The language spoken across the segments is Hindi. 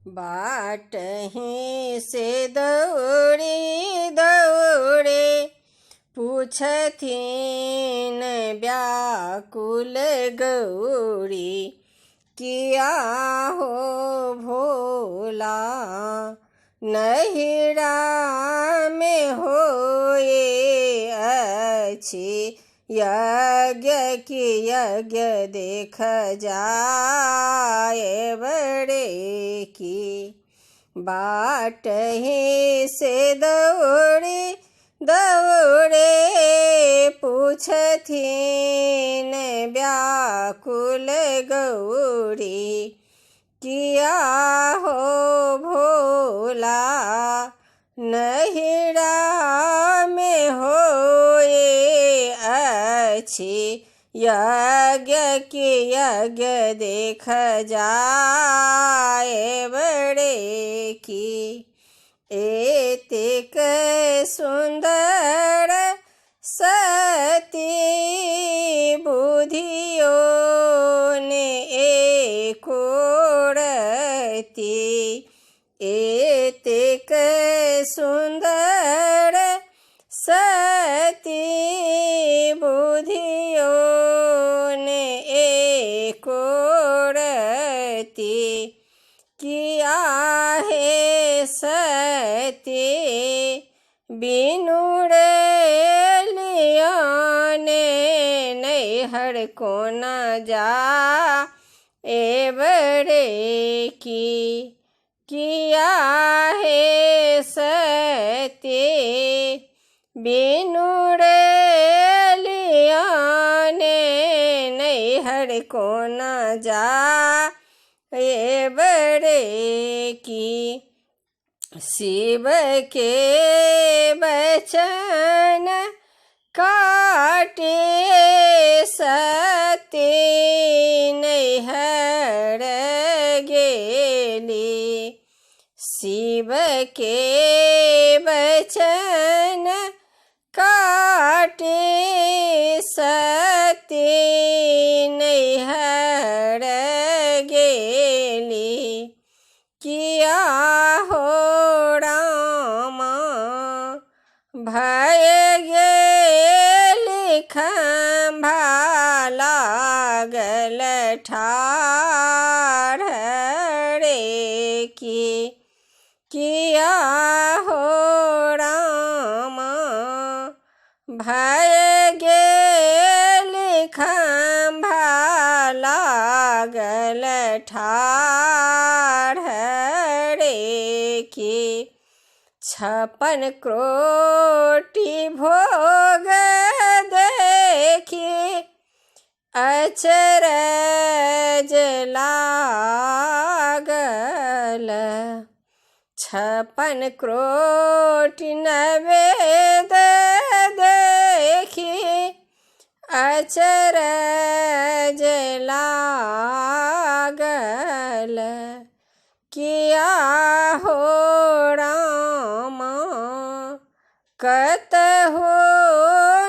बाटहीं से दौड़ी दौड़े पूछथिन व्याकुल गौरी, किया हो भोला नहिरा में होए अछि यज्ञ की यज्ञ देख जाए बड़े की। बाटहीं से दौड़े दौड़े पूछथिन व्याकुल गौरी, किया हो भोला नहिरा में होए अछि यज्ञ की यज्ञ देख जाए बड़े की। एतेक सुंदर सती बुधियो ने एको रति, एतेक सुंदर सती बुधियो ने एको रति, किया है सती बिनु लियाने नैहर को न जा ए बड़े की। किया है सती बिनु लियाने नैहर को न जा ए बड़े की। शिव के बचन काटे सती नैहर गेली, शिव के बचन काटे सती नैहर गेली, किया हो भय गेली खंभा लागल ठाढ़ रे की। किया हो भय गेली खंभा लागल ठाढ़ रे की। 56 कोटि भोग देखी अचरज लागल, 56 कोटि नैवेद देखी अचरज लागल, किया हो कतहु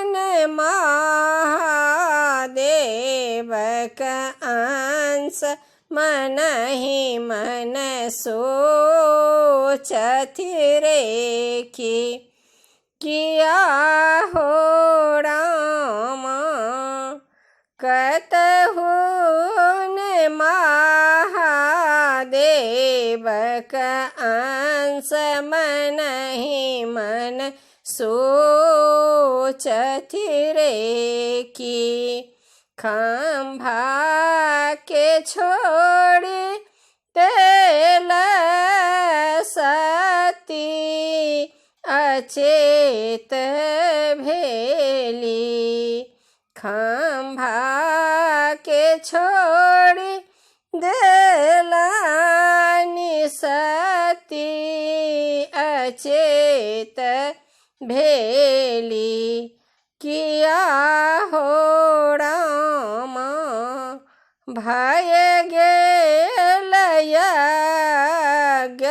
न महादेवक अंश मनहि मन सोचथि रे की। किया हो कतहु न महादेवक अंश मनहि मन सोचथि रे की। खंभा के छोड़ी तेल सती अचेत भेली, खंभा के छोड़ी देलानी सती अचेत भेली, किया हो भय गेल यज्ञ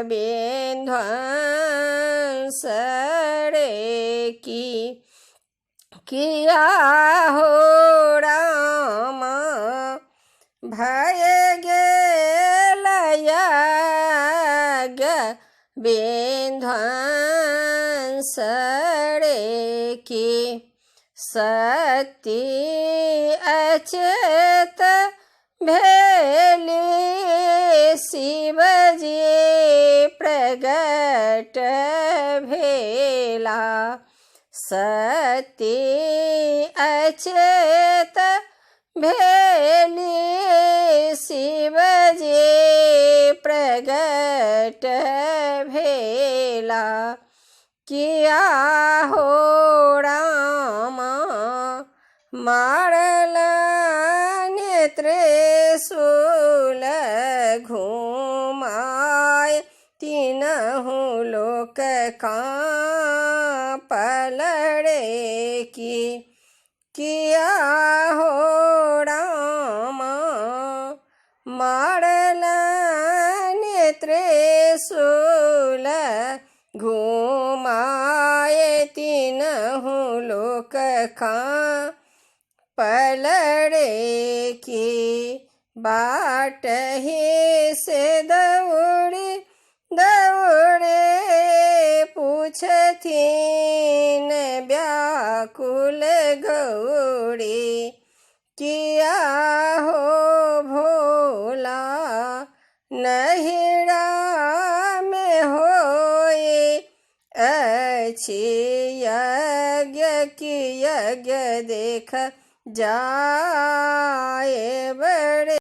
विध्वंस रे की। किया हो भय गेल यज्ञ विध्वंसणे की सती अचेत भेली शिवजी प्रगट भेला सती अचेत भेली शिवजी प्रगट भेला किया हो रामा मारला नेत्रेशूल घुमाय तीनहु लोक कांपलड़े की किया हो रामा मारला नेत्रेशूल घुमाए तीनहु लोक कांपलड़े की बाट ही से दौड़े पूछथिन व्याकुल गौरी किया हो भोला नहिरा में होए अच्छी यज्ञ की यज्ञ देख जाए बड़े